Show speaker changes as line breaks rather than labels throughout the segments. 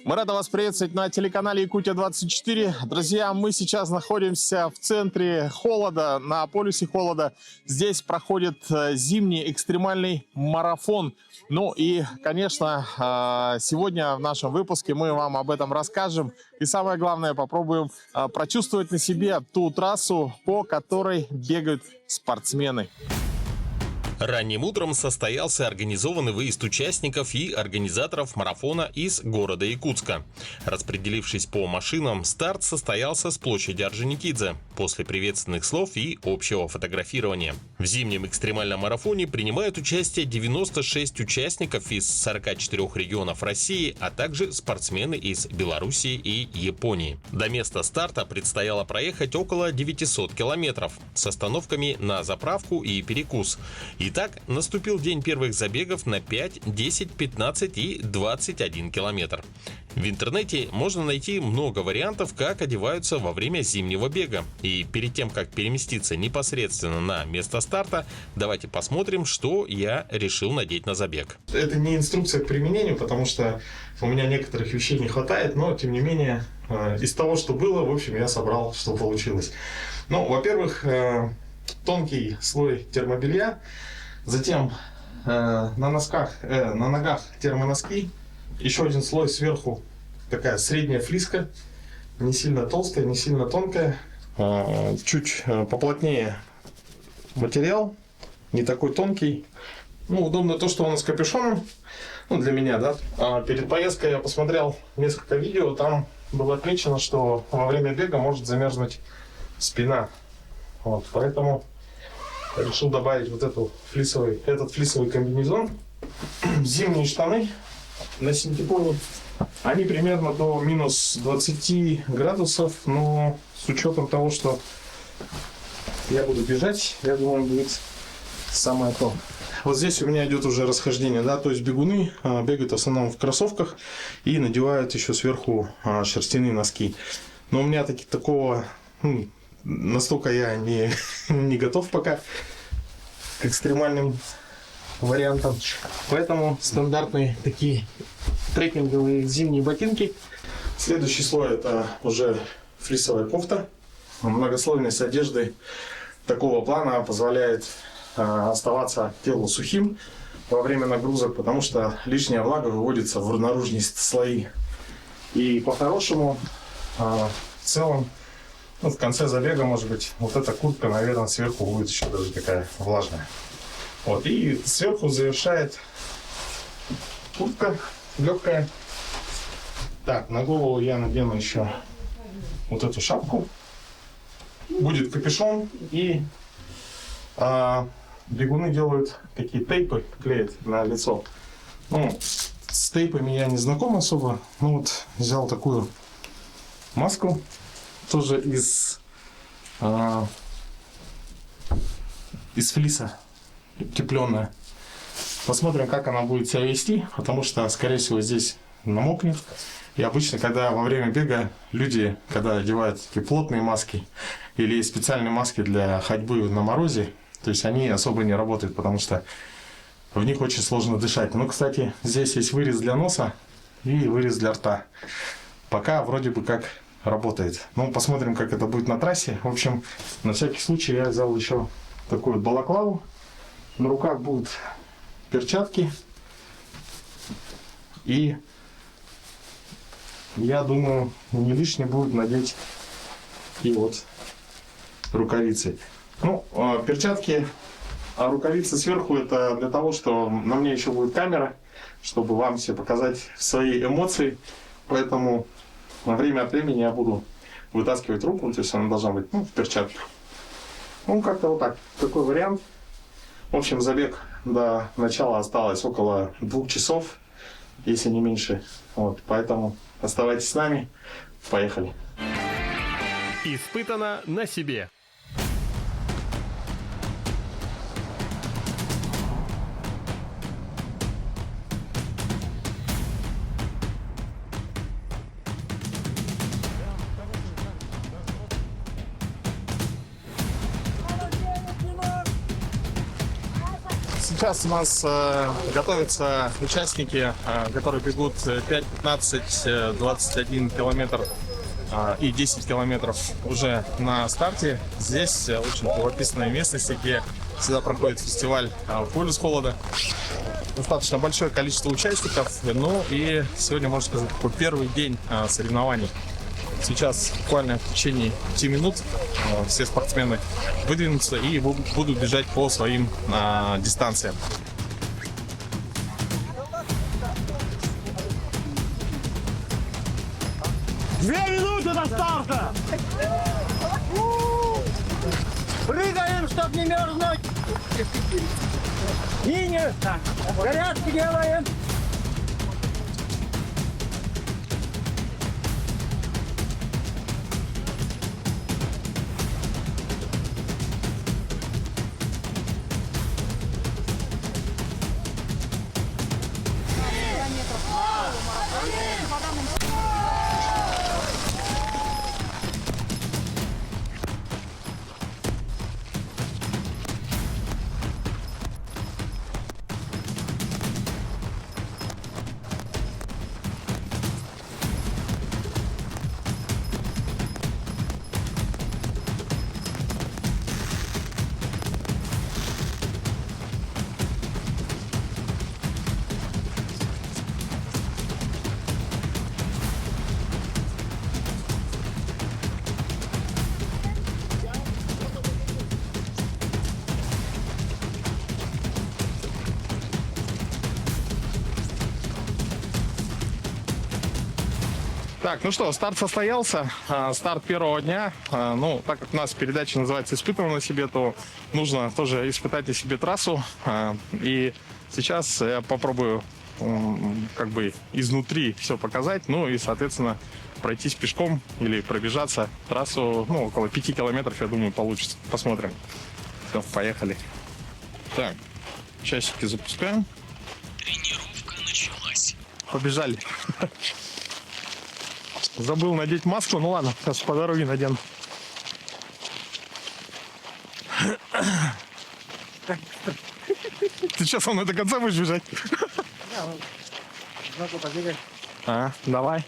Мы рады вас приветствовать на телеканале Якутия-24. Друзья, мы сейчас находимся в центре холода, на полюсе холода. Здесь проходит зимний экстремальный марафон. Ну и, конечно, сегодня в нашем выпуске мы вам об этом расскажем. И самое главное, попробуем прочувствовать на себе ту трассу, по которой бегают спортсмены.
Ранним утром состоялся организованный выезд участников и организаторов марафона из города Якутска. Распределившись по машинам, старт состоялся с площади Орджоникидзе после приветственных слов и общего фотографирования. В зимнем экстремальном марафоне принимают участие 96 участников из 44 регионов России, а также спортсмены из Белоруссии и Японии. До места старта предстояло проехать около 900 километров с остановками на заправку и перекус. Итак, наступил день первых забегов на 5, 10, 15 и 21 километр. В интернете можно найти много вариантов, как одеваются во время зимнего бега. И перед тем, как переместиться непосредственно на место старта, давайте посмотрим, что я решил надеть на забег.
Это не инструкция к применению, потому что у меня некоторых вещей не хватает, но тем не менее из того, что было, в общем, я собрал, что получилось. Ну, во-первых, тонкий слой термобелья. Затем на ногах термоноски, еще один слой сверху, такая средняя флиска, не сильно толстая, не сильно тонкая, чуть поплотнее материал, не такой тонкий. Ну, удобно то, что он с капюшоном, ну, для меня, да. Перед поездкой я посмотрел несколько видео, там было отмечено, что во время бега может замерзнуть спина, вот, поэтому решил добавить вот этот флисовый комбинезон. Зимние штаны на синтепоне. Они примерно до минус 20 градусов, но с учетом того, что я буду бежать, я думаю, будет самое то. Вот здесь у меня идет уже расхождение, да, то есть бегуны бегают в основном в кроссовках и надевают еще сверху шерстяные носки. Но у меня такого... Настолько я не готов пока к экстремальным вариантам. Поэтому стандартные такие трекинговые зимние ботинки. Следующий слой — это уже флисовая кофта. Многослойность одежды такого плана позволяет оставаться телу сухим во время нагрузок, потому что лишняя влага выводится в наружные слои. И по-хорошему, в целом, в конце забега, может быть, вот эта куртка, наверное, сверху будет еще даже такая влажная. Вот, и сверху завершает куртка легкая. Так, на голову я надену еще вот эту шапку. Будет капюшон, и бегуны делают такие тейпы, клеят на лицо. Ну, с тейпами я не знаком особо, ну вот взял такую маску. Тоже из флиса, утепленная. Посмотрим, как она будет себя вести, потому что, скорее всего, здесь намокнет. И обычно, когда во время бега люди, когда одевают такие плотные маски или специальные маски для ходьбы на морозе, то есть они особо не работают, потому что в них очень сложно дышать. Ну, кстати, здесь есть вырез для носа и вырез для рта. Пока вроде бы как работает. Ну, посмотрим, как это будет на трассе. В общем, на всякий случай я взял еще такую вот балаклаву. На руках будут перчатки. И я думаю, не лишне будет надеть и вот рукавицы. Ну, перчатки, а рукавицы сверху — это для того, что на мне еще будет камера, чтобы вам все показать свои эмоции. Поэтому время от времени я буду вытаскивать руку, то есть она должна быть в перчатках. Ну, как-то вот так. Такой вариант. В общем, забег до начала осталось около 2 часов, если не меньше. Вот, поэтому оставайтесь с нами. Поехали.
Испытано на себе.
Сейчас у нас готовятся участники, которые бегут 5, 15, 21 километр и 10 километров уже на старте. Здесь очень живописная местность, где всегда проходит фестиваль «Полюс холода». Достаточно большое количество участников. Ну и сегодня, можно сказать, такой первый день соревнований. Сейчас буквально в течение 5 минут все спортсмены выдвинутся и будут бежать по своим дистанциям.
Две минуты до старта! Прыгаем, чтоб не мерзнуть! Линию! Зарядки делаем!
Так, ну что, старт состоялся. Старт первого дня. Ну, так как у нас передача называется «Испытываем на себе», то нужно тоже испытать на себе трассу. И сейчас я попробую как бы изнутри все показать. Ну и, соответственно, пройтись пешком или пробежаться трассу, ну, около 5 километров, я думаю, получится. Посмотрим. Все, поехали. Так, часики запускаем.
Тренировка началась.
Побежали. Забыл надеть маску, ну ладно, сейчас по дороге надену. Ты что, со мной до конца будешь бежать? Давай.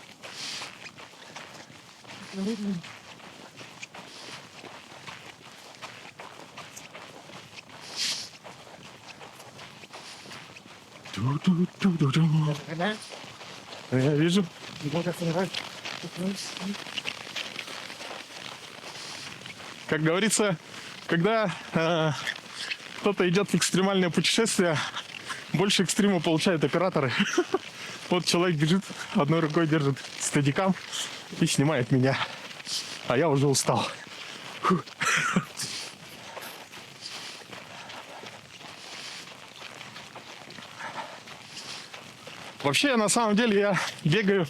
Я вижу. Как говорится, когда кто-то идет в экстремальное путешествие, больше экстрима получают операторы. Вот человек бежит, одной рукой держит стедикам и снимает меня. А я уже устал. Фух. Вообще, на самом деле, я бегаю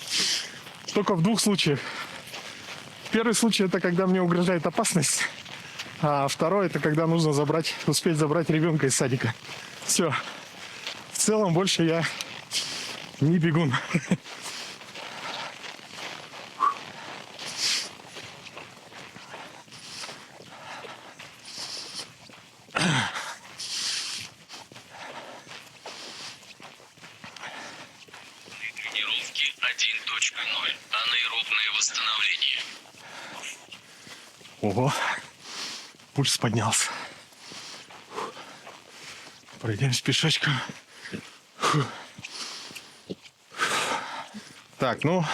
только в 2 случаях. Первый случай — это когда мне угрожает опасность, а второй — это когда нужно успеть забрать ребенка из садика. Все. В целом больше я не бегун.
Тренировки 1.0. Анаэробное восстановление.
Ого, пульс поднялся. Пройдемся пешочком. Так, ну,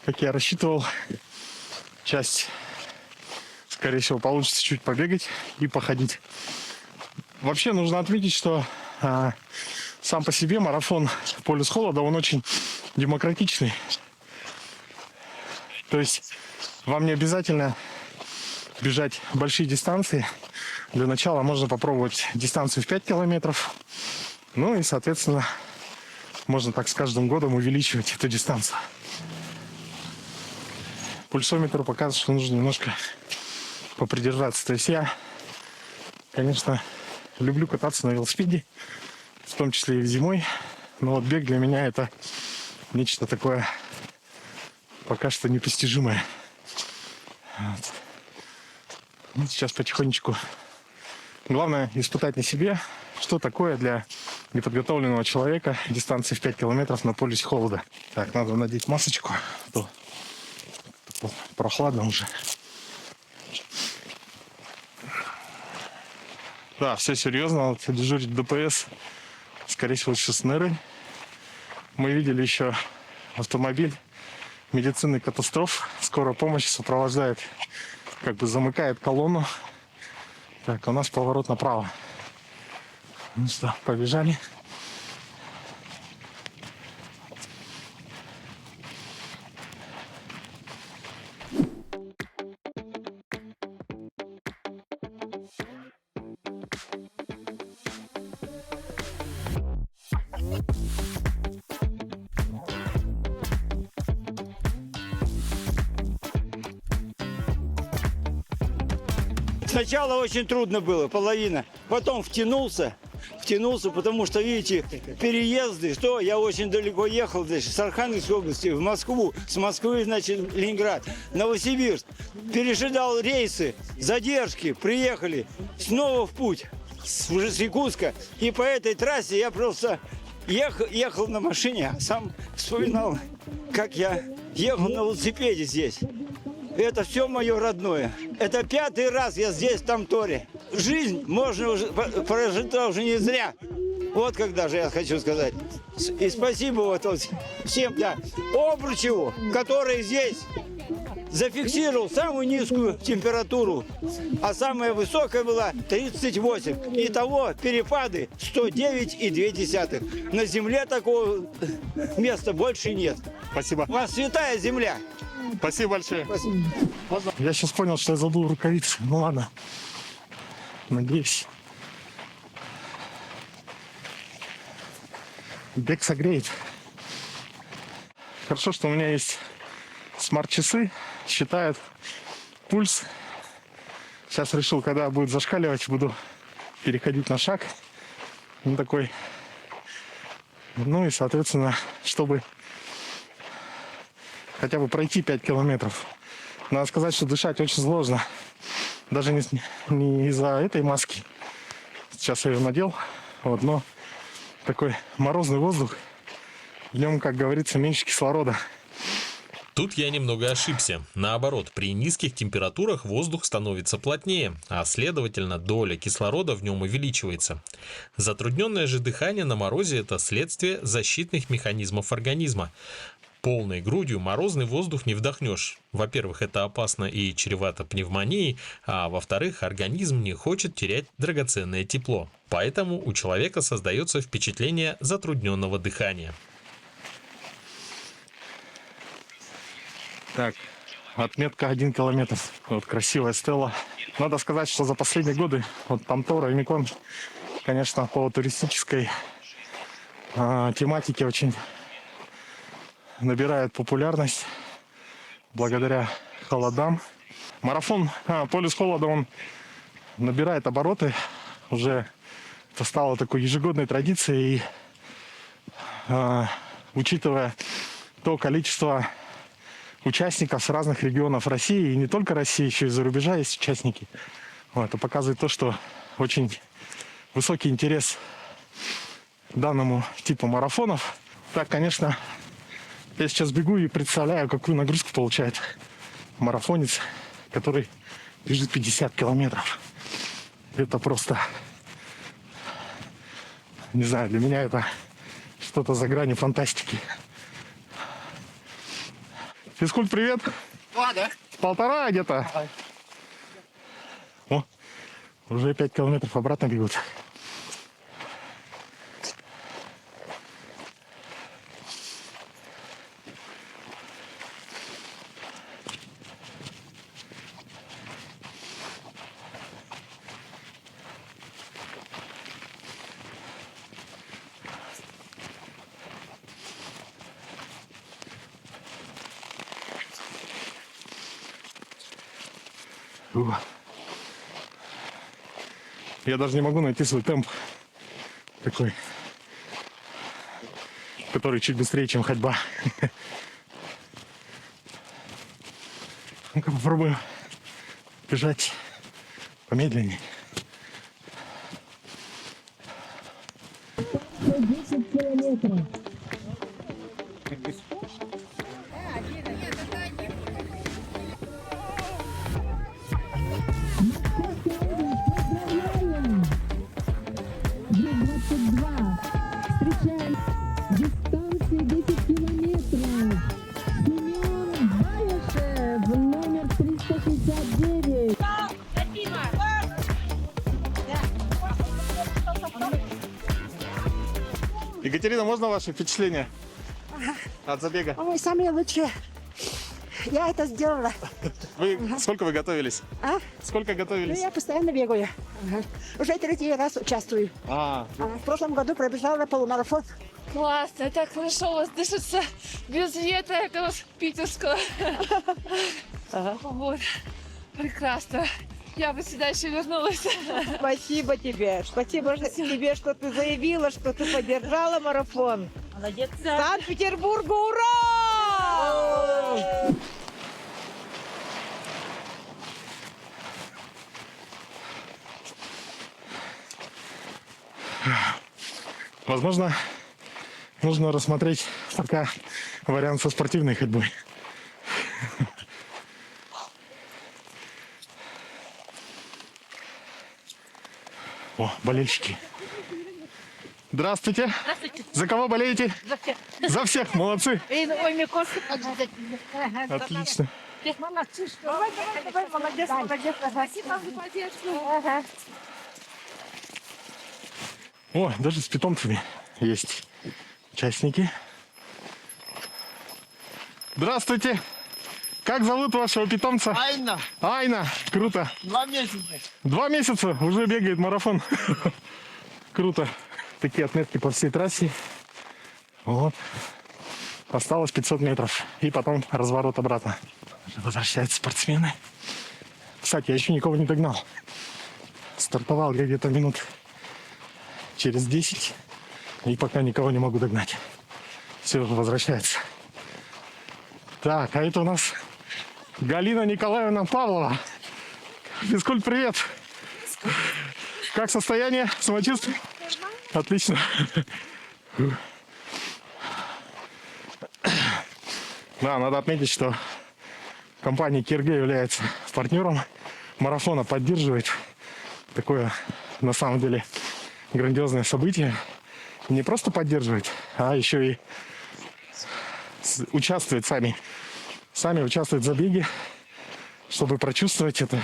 как я рассчитывал, часть, скорее всего, получится чуть побегать и походить. Вообще нужно отметить, что сам по себе марафон «Полюс холода», он очень демократичный. То есть вам не обязательно бежать большие дистанции. Для начала можно попробовать дистанцию в 5 километров. Ну и, соответственно, можно так с каждым годом увеличивать эту дистанцию. Пульсометр показывает, что нужно немножко попридержаться. То есть я, конечно, люблю кататься на велосипеде, в том числе и зимой. Но вот бег для меня — это нечто такое пока что непостижимое. Вот. Ну, сейчас потихонечку Главное испытать на себе, что такое для неподготовленного человека дистанция в 5 километров на полюсе холода. Так, надо надеть масочку, а то прохладно уже. Да, все серьезно. Вот дежурит ДПС, скорее всего, с Шеснеры. Мы видели еще автомобиль медицинных катастроф. Скорая помощь сопровождает, как бы замыкает колонну. Так, у нас поворот направо. Ну что, побежали.
Сначала очень трудно было, половина. Потом втянулся, потому что, видите, переезды, что я очень далеко ехал, значит, с Архангельской области в Москву, с Москвы, значит, Ленинград, Новосибирск. Пережидал рейсы, задержки, приехали, снова в путь, уже с Якутска. И по этой трассе я просто ехал на машине, а сам вспоминал, как я ехал на велосипеде здесь. Это все мое родное. Это 5-й раз я здесь, в Тамторе. Жизнь можно уже прожита уже не зря. Вот когда же я хочу сказать. И спасибо вот всем, да, Обручеву, который здесь зафиксировал самую низкую температуру, а самая высокая была 38. Итого перепады 109,2. На Земле такого места больше нет.
Спасибо.
У вас святая земля.
Спасибо большое.
Спасибо.
Я сейчас понял, что я забыл рукавицы. Ну ладно. Надеюсь. Бег согреет. Хорошо, что у меня есть смарт-часы. Считают пульс. Сейчас решил, когда будет зашкаливать, буду переходить на шаг. Ну, такой. Ну и, соответственно, чтобы хотя бы пройти 5 километров. Надо сказать, что дышать очень сложно. Даже не из-за этой маски. Сейчас я ее надел. Вот, но такой морозный воздух. В нем, как говорится, меньше кислорода.
Тут я немного ошибся. Наоборот, при низких температурах воздух становится плотнее, а следовательно доля кислорода в нем увеличивается. Затрудненное же дыхание на морозе – это следствие защитных механизмов организма. Полной грудью морозный воздух не вдохнешь. Во-первых, это опасно и чревато пневмонией, а во-вторых, организм не хочет терять драгоценное тепло. Поэтому у человека создается впечатление затрудненного дыхания.
Так, отметка 1 километр. Вот красивая стела. Надо сказать, что за последние годы вот Тамтора и Мекон, конечно, по туристической тематике очень набирает популярность благодаря холодам. Марафон «Полюс холода», он набирает обороты. Уже это стало такой ежегодной традицией. И учитывая то количество участников с разных регионов России, и не только России, еще и за рубежа есть участники. Вот, это показывает то, что очень высокий интерес к данному типу марафонов. Так, конечно, я сейчас бегу и представляю, какую нагрузку получает марафонец, который бежит 50 километров. Это просто, не знаю, для меня это что-то за гранью фантастики. Физкульт, привет.
2, да?
1,5 где-то. О, уже 5 километров обратно бегут. Я даже не могу найти свой темп такой, который чуть быстрее, чем ходьба. Ну-ка попробуем бежать помедленнее.
10 километров. Поздравляем! 22. Встречаем. Дистанция 10 километров. Семен Баешев, номер 369.
Екатерина, можно ваши впечатления от забега?
Ой, самые лучшие. Я это сделала.
Сколько вы готовились?
А?
Сколько
Ну,
готовились?
я постоянно бегаю. Уже третий раз участвую. В прошлом году пробежала полумарафон.
Классно, так хорошо у вас дышится без ветра этого питерского. Вот, прекрасно. Я бы сюда еще вернулась.
Спасибо тебе. Спасибо тебе, что ты заявила, что ты поддержала марафон.
Молодец.
Санкт-Петербургу, ура!
Возможно, нужно рассмотреть пока вариант со спортивной ходьбой. О, болельщики. Здравствуйте.
Здравствуйте.
За кого болеете?
За всех.
За всех, молодцы.
Ой, мне кофе.
Отлично.
Молодцы. Давай, молодец, молодец.
Спасибо за поддержку.
О, даже с питомцами есть участники. Здравствуйте. Как зовут вашего питомца?
Айна,
Айна. Круто.
2 месяца.
2 месяца уже бегает марафон. Круто. Такие отметки по всей трассе. Вот. Осталось 500 метров. И потом разворот обратно. Возвращаются спортсмены. Кстати, я еще никого не догнал. Стартовал я где-то минут через 10. И пока никого не могу догнать. Все, возвращается. Так, а это у нас Галина Николаевна Павлова. Физкульт, привет. Как состояние? Самочувствие? Отлично. Да, надо отметить, что компания Кирге является партнером марафона, поддерживает такое, на самом деле, грандиозное событие. Не просто поддерживает, а еще и участвует сами участвуют в забеге, чтобы прочувствовать это.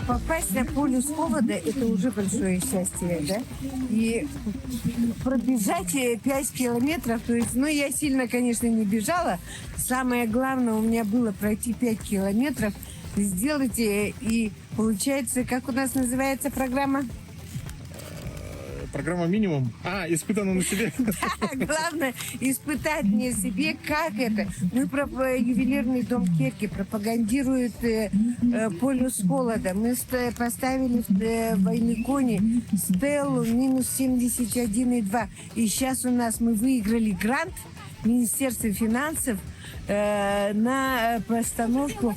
Попасть на полюс холода – это уже большое счастье, да? И пробежать 5 километров, то есть, ну, я сильно, конечно, не бежала. Самое главное у меня было пройти 5 километров, сделать, и получается, как у нас называется программа?
Программа «Минимум». Испытано на себе.
Главное испытать мне себе, как это. Мы ювелирный дом Керки пропагандирует полюс холода. Мы поставили в Войниконе стеллу минус 71,2. И сейчас у нас мы выиграли грант Министерства финансов на постановку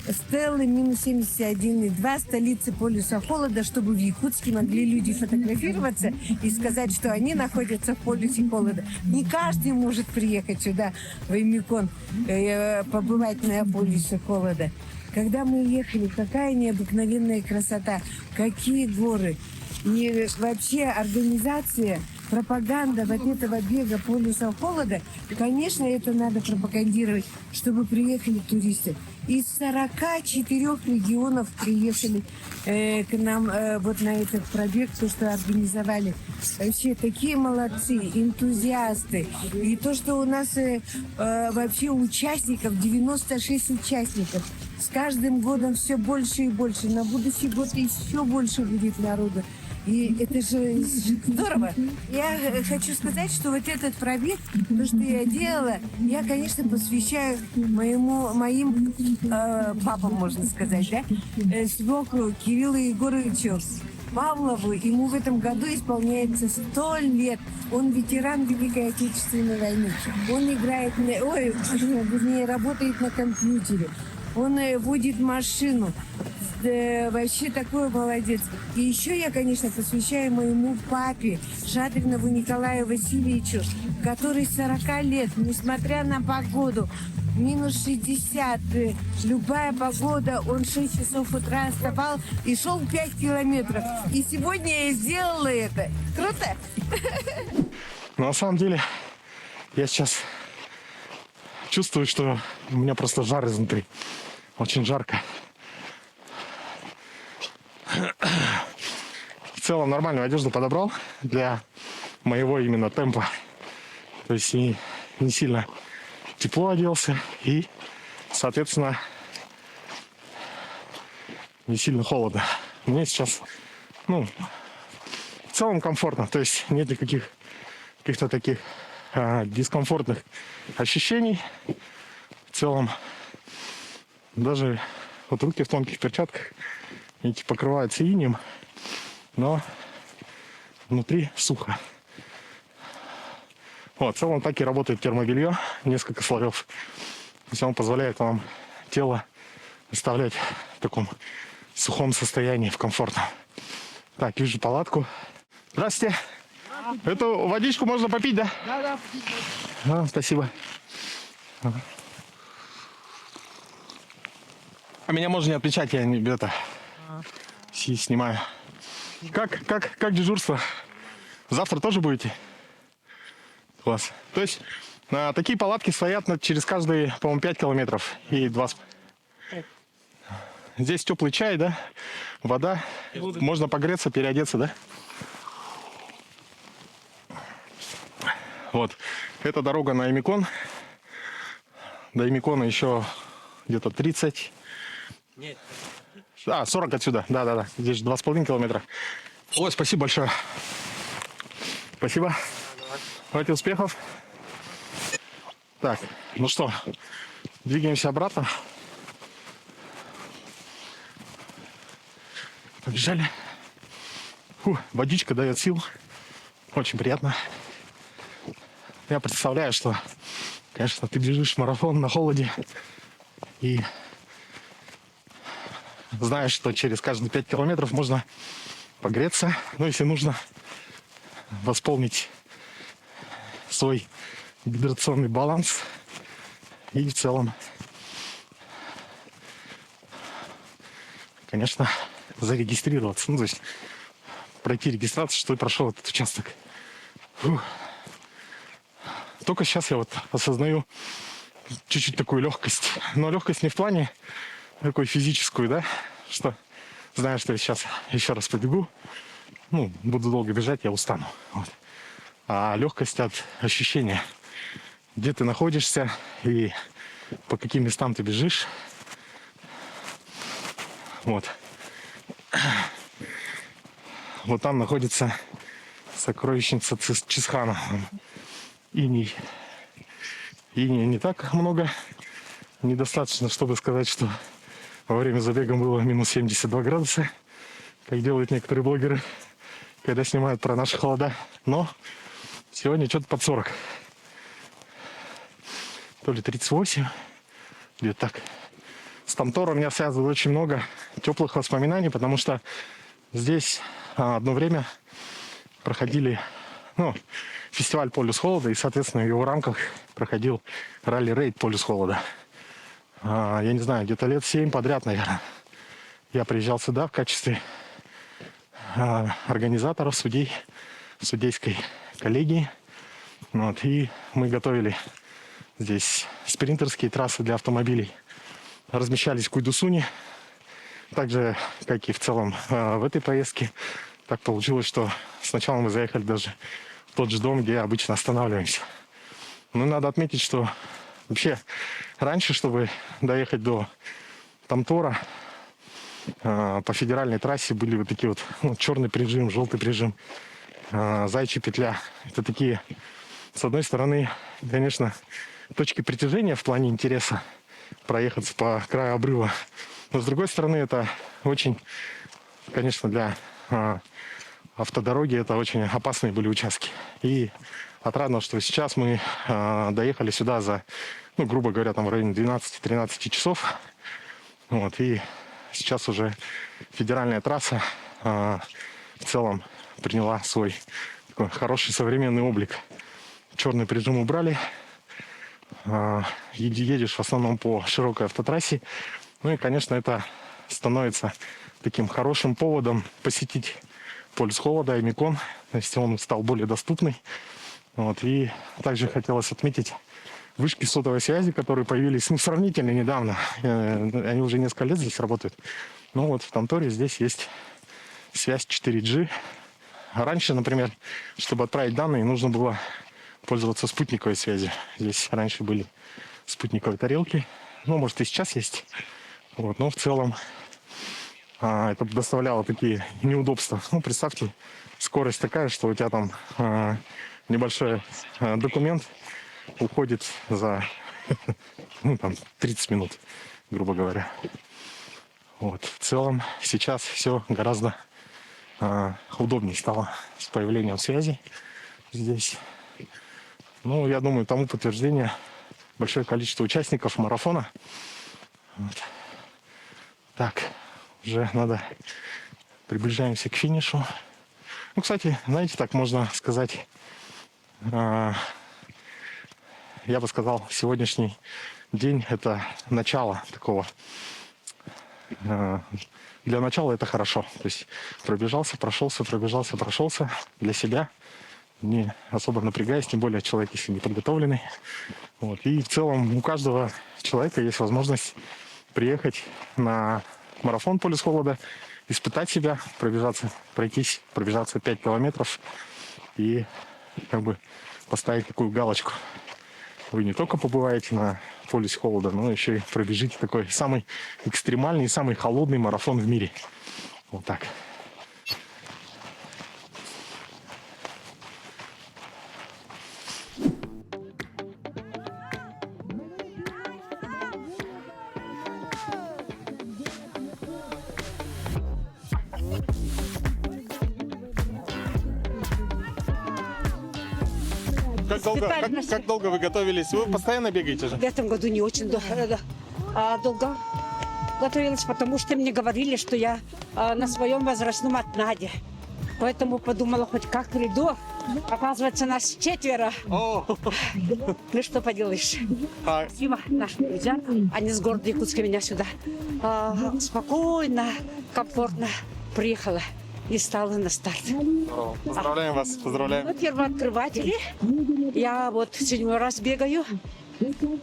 стеллы минус 71,2 столицы полюса холода, чтобы в Якутске могли люди фотографироваться и сказать, что они находятся в полюсе холода. Не каждый может приехать сюда, в Войникон, побывать на полюсе холода. Когда мы ехали, какая необыкновенная красота, какие горы. И вообще организация, пропаганда вот этого бега полюса холода, конечно, это надо пропагандировать, чтобы приехали туристы. Из 44 регионов приехали к нам вот на этот пробег, то, что организовали. Вообще такие молодцы, энтузиасты. И то, что у нас вообще участников, 96 участников. С каждым годом все больше и больше. На будущий год еще больше будет народу. И это же здорово. Я хочу сказать, что вот этот пробег, то, что я делала, я, конечно, посвящаю моим папам, можно сказать, да, свекру Кириллу Егоровичу Павлову. Ему в этом году исполняется 100 лет. Он ветеран Великой Отечественной войны. Он играет, вернее, работает на компьютере. Он водит машину. Вообще такой молодец. И еще я, конечно, посвящаю моему папе, Жадринову Николаю Васильевичу, который 40 лет, несмотря на погоду, минус 60, любая погода, он 6 часов утра вставал и шел 5 километров. И сегодня я сделала это. Круто?
Но на самом деле я сейчас чувствую, что у меня просто жар изнутри. Очень жарко. В целом нормальную одежду подобрал для моего именно темпа. То есть и не сильно тепло оделся и, соответственно, не сильно холодно. Мне сейчас, в целом комфортно. То есть нет никаких каких-то таких дискомфортных ощущений. В целом даже вот руки в тонких перчатках эти покрываются инеем, но внутри сухо. Вот, в целом так и работает термобелье, несколько слоев. То есть он позволяет вам тело оставлять в таком сухом состоянии, в комфортном. Так, вижу палатку. Здравствуйте. Эту водичку можно попить, да? Да. Спасибо. А меня можно не отвечать, я не снимаю. Как дежурство? Завтра тоже будете? Класс. То есть такие палатки стоят через каждые, по-моему, 5 километров и 2. Здесь теплый чай, да? Вода. Можно погреться, переодеться, да? Вот. Это дорога на Эмикон. До Эмикона еще где-то 30. Нет. 40 отсюда. Да. Здесь 2,5 километра. Ой, спасибо большое. Спасибо. Давайте успехов. Так, ну что, двигаемся обратно. Побежали. Водичка дает сил. Очень приятно. Я представляю, что, конечно, ты бежишь марафон на холоде и знаешь, что через каждые 5 километров можно погреться. Ну, если нужно, восполнить свой гидрационный баланс и в целом, конечно, зарегистрироваться. Ну, то есть пройти регистрацию, что и прошел этот участок. Только сейчас я вот осознаю чуть-чуть такую легкость. Но легкость не в плане такой физическую, да, что знаю, что я сейчас еще раз побегу. Буду долго бежать, я устану. Вот. А легкость от ощущения, где ты находишься и по каким местам ты бежишь. Вот. Вот там находится сокровищница Чисхана. Иней. Иней не так много. Недостаточно, чтобы сказать, что во время забега было минус 72 градуса, как делают некоторые блогеры, когда снимают про наши холода. Но сегодня что-то под 40. То ли 38, где-то так. С Тамтором меня связывает очень много теплых воспоминаний, потому что здесь одно время проходили фестиваль «Полюс холода», и, соответственно, в его рамках проходил ралли-рейд «Полюс холода». Я не знаю, где-то лет 7 подряд, наверное. Я приезжал сюда в качестве организаторов, судей, судейской коллегии. Вот, и мы готовили здесь спринтерские трассы для автомобилей. Размещались в Куйдусуне. Так же, как и в целом в этой поездке. Так получилось, что сначала мы заехали даже в тот же дом, где обычно останавливаемся. Но надо отметить, что вообще раньше, чтобы доехать до Тамтора,
по федеральной трассе были вот такие вот черный прижим, желтый прижим, зайчья петля. Это такие, с одной стороны, конечно, точки притяжения в плане интереса проехаться по краю обрыва. Но с другой стороны, это очень, конечно, для автодороги это очень опасные были участки. И отрадно, что сейчас мы доехали сюда за, грубо говоря, там в районе 12-13 часов. Вот, и сейчас уже федеральная трасса в целом приняла свой такой хороший современный облик. Черный прижим убрали. Едешь в основном по широкой автотрассе. Ну и, конечно, это становится таким хорошим поводом посетить полюс холода и Микон. То есть он стал более доступный. Вот. И также хотелось отметить вышки сотовой связи, которые появились сравнительно недавно. Они уже несколько лет здесь работают. Но вот в Танторе здесь есть связь 4G. Раньше, например, чтобы отправить данные, нужно было пользоваться спутниковой связью. Здесь раньше были спутниковые тарелки. Может, и сейчас есть. Вот. Но в целом это доставляло такие неудобства. Представьте, скорость такая, что у тебя там небольшой документ уходит за 30 минут, грубо говоря. Вот. В целом сейчас все гораздо удобнее стало с появлением связи здесь. Я думаю, тому подтверждение большое количество участников марафона. Вот. Так, уже приближаемся к финишу. Кстати, знаете, так можно сказать, я бы сказал, сегодняшний день это начало такого. Для начала это хорошо. То есть пробежался, прошелся для себя, не особо напрягаясь, тем более человек, если не подготовленный. Вот. И в целом у каждого человека есть возможность приехать на марафон «Полюс холода», испытать себя, пробежаться 5 километров и поставить такую галочку. Вы не только побываете на полюсе холода, но еще и пробежите такой самый экстремальный, самый холодный марафон в мире. Вот так. Как долго вы готовились? Вы постоянно бегаете же?
В этом году не очень долго готовилась, потому что мне говорили, что я на своем возрастном отнаде. Поэтому подумала, хоть как приду. Оказывается, нас 4. Ну что поделаешь. Спасибо нашим друзьям. Они с города Якутска меня сюда спокойно, комфортно приехала и стала на старт.
Поздравляем вас, поздравляем.
Первооткрыватели. Я 7-й раз бегаю.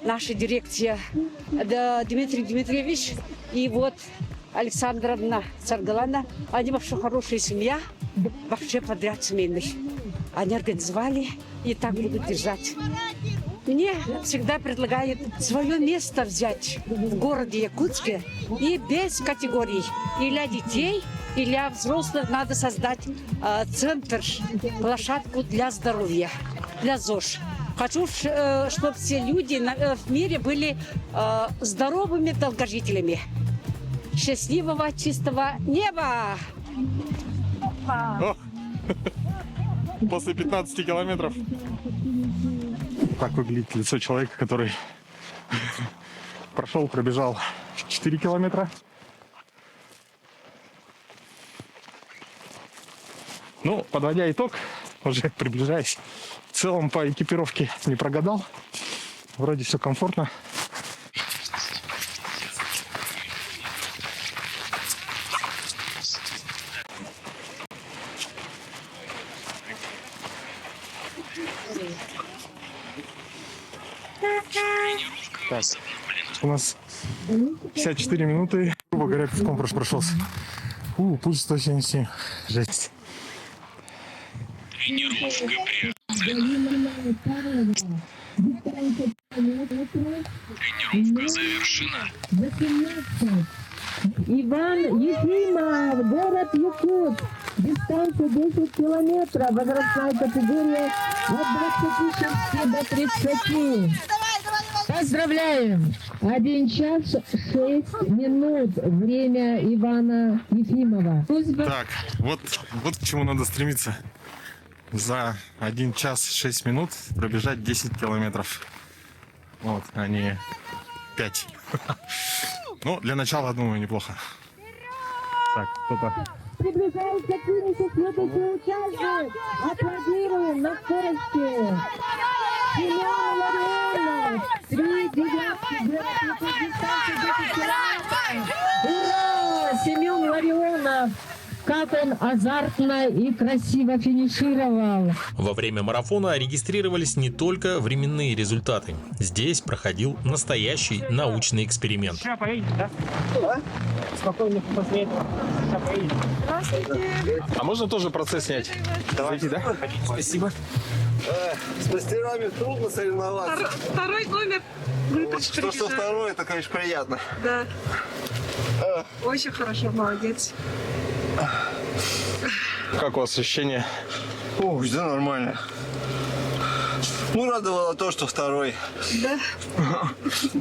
Наша дирекция Дмитрий Дмитриевич и Александровна Царгалана. Они вообще хорошая семья, вообще подряд семейный. Они организовали и так будут держать. Мне всегда предлагают свое место взять в городе Якутске и без категорий. И для детей, и для взрослых надо создать центр, площадку для здоровья, для ЗОЖ. Хочу, чтобы все люди в мире были здоровыми долгожителями. Счастливого, чистого неба!
После 15 километров. Так выглядит лицо человека, который пробежал 4 километра. Подводя итог, уже приближаясь, в целом по экипировке не прогадал. Вроде все комфортно. Так, у нас 54 минуты, грубо говоря, пешком прошелся. Пульс 177. Жесть.
Тренировка Тренировка завершена.
Иван Ефимов, город Якутск. Дистанция 10 километров, возрастная категория от 26 до 30. Поздравляем! 1 час 6 минут. Время Ивана Ефимова.
Так, вот к чему надо стремиться. За 1 час 6 минут пробежать 10 километров. Вот, а не 5. Ну, для начала, думаю, неплохо. Так, кто-то...
Приближается к финишу следующий участник. Аплодируем на скорости. Семен Ларионов. 3 девятки, дистанция 10 километров. Ура! Семен Ларионов. Как он азартно и красиво финишировал.
Во время марафона регистрировались не только временные результаты. Здесь проходил настоящий научный эксперимент.
А можно тоже процесс снять? Давайте, да? Спасибо.
С мастерами трудно соревноваться.
Второй номер.
Что второй, это, конечно, приятно.
Да. Очень хорошо, молодец.
Как у вас ощущения?
Ох, да нормально. Ну, радовало то, что второй.
Да.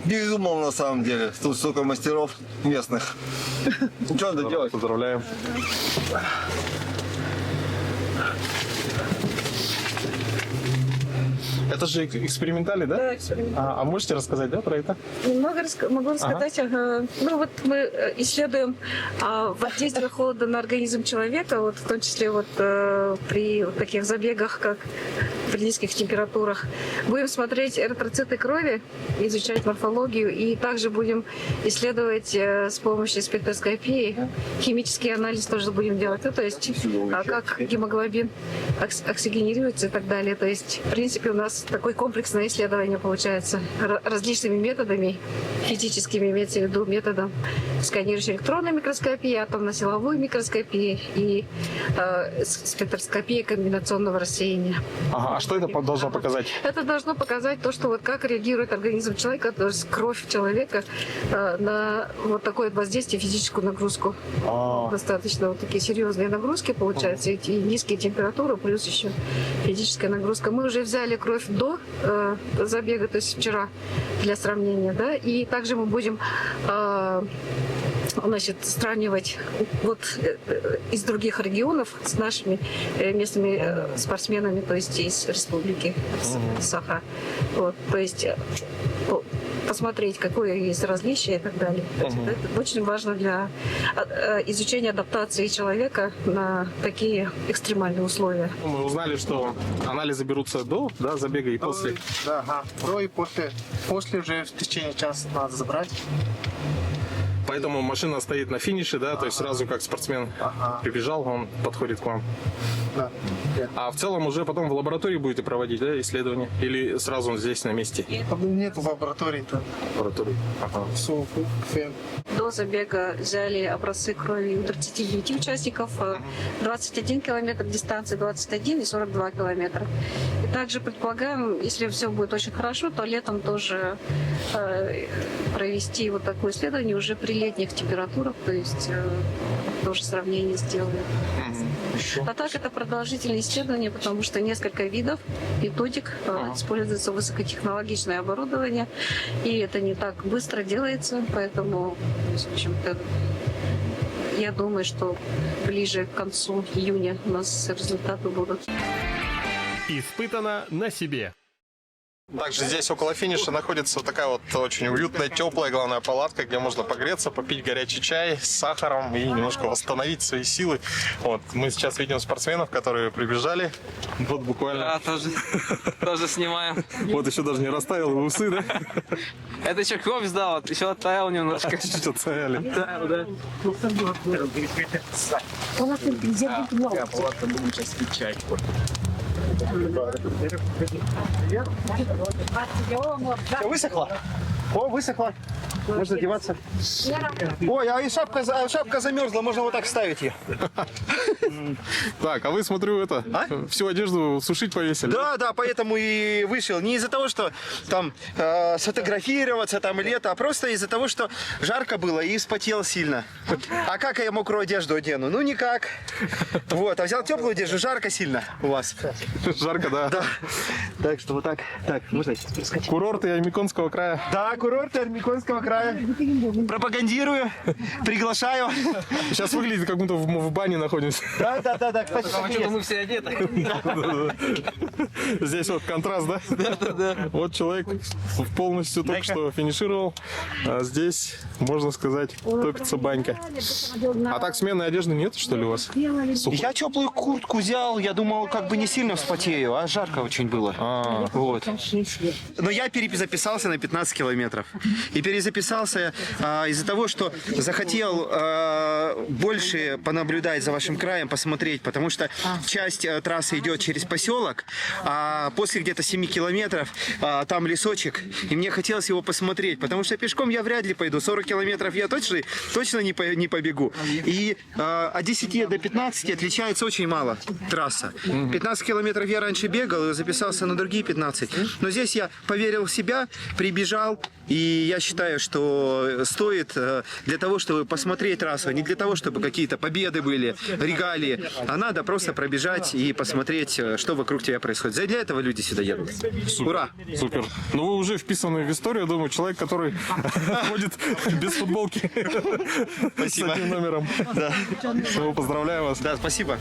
Не думал, на самом деле. Тут столько мастеров местных. Что надо делать?
Поздравляем. Это же экспериментальный, да?
Да, экспериментальный.
А можете рассказать, да, про это?
Немного могу рассказать. Ну вот мы исследуем воздействие холода на организм человека, вот в том числе вот при вот таких забегах, как при низких температурах. Будем смотреть эритроциты крови, изучать морфологию, и также будем исследовать с помощью спектроскопии. Химический анализ тоже будем делать. Ну, то есть как гемоглобин оксигенируется и так далее. То есть, в принципе, у нас такое комплексное исследование получается различными методами, физическими, имеется в виду методом сканирующей электронной микроскопии, атомно-силовой микроскопии и спектроскопии комбинационного рассеяния.
Ага, а что это должно показать?
Это должно показать то, что вот как реагирует организм человека, то есть кровь человека на вот такое воздействие, физическую нагрузку. Достаточно вот такие серьезные нагрузки получаются, и низкие температуры, плюс еще физическая нагрузка. Мы уже взяли кровь до забега, то есть вчера, для сравнения, да, и также мы будем значит, сравнивать вот из других регионов с нашими местными спортсменами, то есть из республики Саха. Вот, то есть посмотреть, какое есть различие и так далее. Это очень важно для изучения адаптации человека на такие экстремальные условия.
Мы узнали, что анализы берутся до забега и после.
Да, до и после. После уже в течение часа надо забрать.
Поэтому машина стоит на финише, да, то есть сразу как спортсмен прибежал, он подходит к вам.
Да.
А в целом уже потом в лаборатории будете проводить, да, исследования? Или сразу он здесь на месте?
Нет лаборатории-то.
Лаборатории.
До забега взяли образцы крови у 39 участников, 21 километр дистанции, 21 и 42 километра. И также предполагаем, если все будет очень хорошо, то летом тоже провести вот такое исследование уже при летних температурах, то есть тоже сравнение сделаем. А так это продолжительное исследование, потому что несколько видов методик, используется высокотехнологичное оборудование, и это не так быстро делается, поэтому, в общем-то, я думаю, что ближе к концу июня у нас результаты будут.
Испытано на себе.
Также здесь около финиша находится вот такая вот очень уютная, теплая, главная, палатка, где можно погреться, попить горячий чай с сахаром и немножко восстановить свои силы. Вот, мы сейчас видим спортсменов, которые прибежали. Вот буквально.
Да, тоже снимаем.
Вот еще даже не растаял усы, да?
Это еще кровь сдал, вот еще оттаял немножко.
Чуть-чуть оттаяли.
Да, да.
Я палатка, будем сейчас пить чай.
Все высохло?
О, высохла. Можно одеваться. Ой, а и шапка замерзла, можно вот так ставить ее.
Так, а вы, смотрю, всю одежду сушить повесили?
Да, поэтому и вышел. Не из-за того, что там сфотографироваться там или это, а просто из-за того, что жарко было и вспотел сильно. А как я мокрую одежду одену? Ну никак. Вот, а взял теплую одежду, жарко сильно у вас.
Жарко, да.
Да. Так что вот так. Так, можно сказать.
Курорты Альмеконского края.
Да, курорты Альмеконского края. Пропагандирую, приглашаю.
Сейчас выглядит, как будто в бане находимся.
Да. Кстати,
Почему мы все одеты?
Здесь вот контраст, да?
Да.
Вот человек полностью только что финишировал. А здесь, можно сказать, топится банька. А так сменной одежды нет, что ли, у вас?
Я теплую куртку взял, я думал, как бы не сильно вспотею, а жарко очень было. Вот. Но я перезаписался на 15 километров. И перезаписался из-за того, что захотел больше понаблюдать за вашим краем, посмотреть, потому что часть трассы идет через поселок, а после где-то 7 километров там лесочек, и мне хотелось его посмотреть, потому что пешком я вряд ли пойду, 40 километров я точно не побегу. И от 10 до 15 отличается очень мало трасса. 15 километров я раньше бегал и записался на другие 15, но здесь я поверил в себя, прибежал, и я считаю, что стоит для того, чтобы посмотреть трассу, не для того, чтобы какие-то победы были, регалии, а надо просто пробежать и посмотреть, что вокруг тебя происходит. Для этого люди сюда едут.
Супер.
Ура!
Супер. Ну, вы уже вписаны в историю, думаю, человек, который ходит без футболки.
Спасибо.
С одним номером.
Да.
Все, поздравляю вас.
Да, спасибо.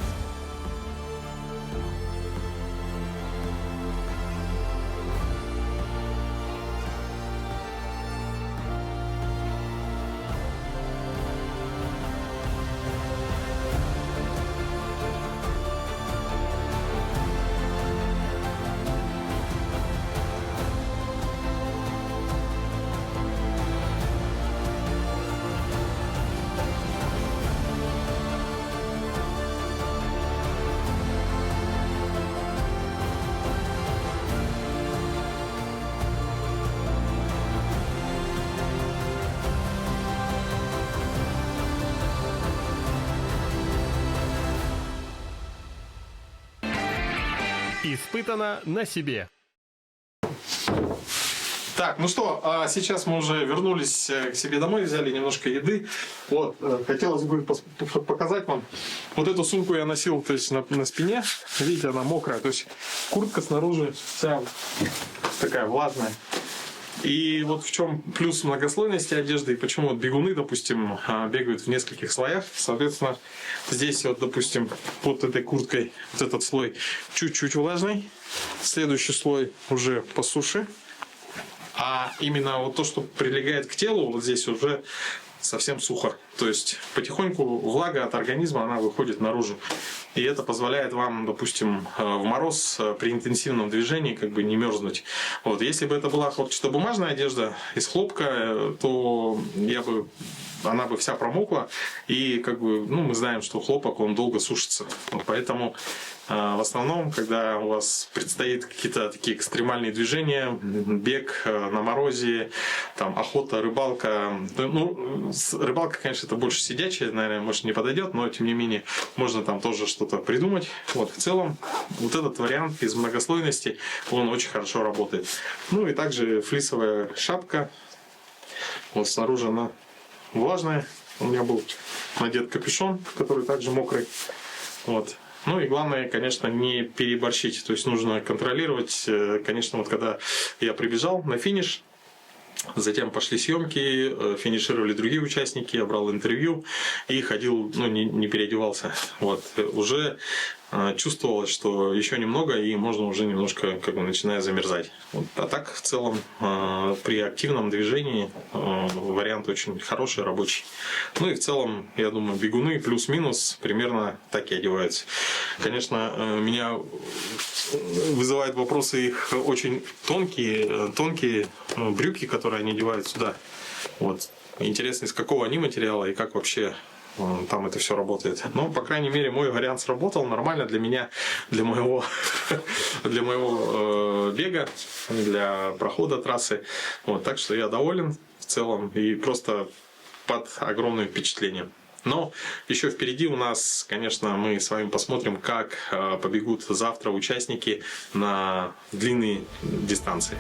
Испытано на себе. Так, ну что, сейчас мы уже вернулись к себе домой, взяли немножко еды. Вот, хотелось бы показать вам. Вот эту сумку я носил, то есть на спине. Видите, она мокрая, то есть куртка снаружи вся такая влажная. И вот в чем плюс многослойности одежды и почему вот бегуны, допустим, бегают в нескольких слоях. Соответственно, здесь вот, допустим, под этой курткой вот этот слой чуть-чуть влажный. Следующий слой уже по суше. А именно вот то, что прилегает к телу, вот здесь уже совсем сухо. То есть потихоньку влага от организма, она выходит наружу. И это позволяет вам, допустим, в мороз при интенсивном движении как бы не мерзнуть. Вот. Если бы это была хлопчатобумажная одежда из хлопка, то она бы вся промокла. И как бы, мы знаем, что хлопок, он долго сушится. Вот поэтому в основном, когда у вас предстоит какие-то такие экстремальные движения, бег на морозе, там, охота, рыбалка. Рыбалка, конечно, это больше сидячая, наверное, может, не подойдет, но тем не менее можно там тоже что-то придумать. Вот, в целом, вот этот вариант из многослойности, он очень хорошо работает. Ну и также флисовая шапка. Вот снаружи она влажная. У меня был надет капюшон, который также мокрый. Вот. Ну и главное, конечно, не переборщить. То есть нужно контролировать. Конечно, вот когда я прибежал на финиш, затем пошли съемки, финишировали другие участники, я брал интервью и ходил, не переодевался. Вот. Уже чувствовалось, что еще немного и можно уже немножко начинает замерзать. Вот. А так в целом при активном движении вариант очень хороший, рабочий. Ну и в целом, я думаю, бегуны плюс-минус примерно так и одеваются. Конечно, меня вызывают вопросы их очень тонкие брюки, которые они одевают сюда. Вот. Интересно, из какого они материала и как вообще
там это все работает. Но, по крайней мере, мой вариант сработал нормально для меня, для моего бега, для прохода трассы. Вот, так что я доволен в целом и просто под огромным впечатлением. Но еще впереди у нас, конечно, мы с вами посмотрим, как побегут завтра участники на длинные дистанции.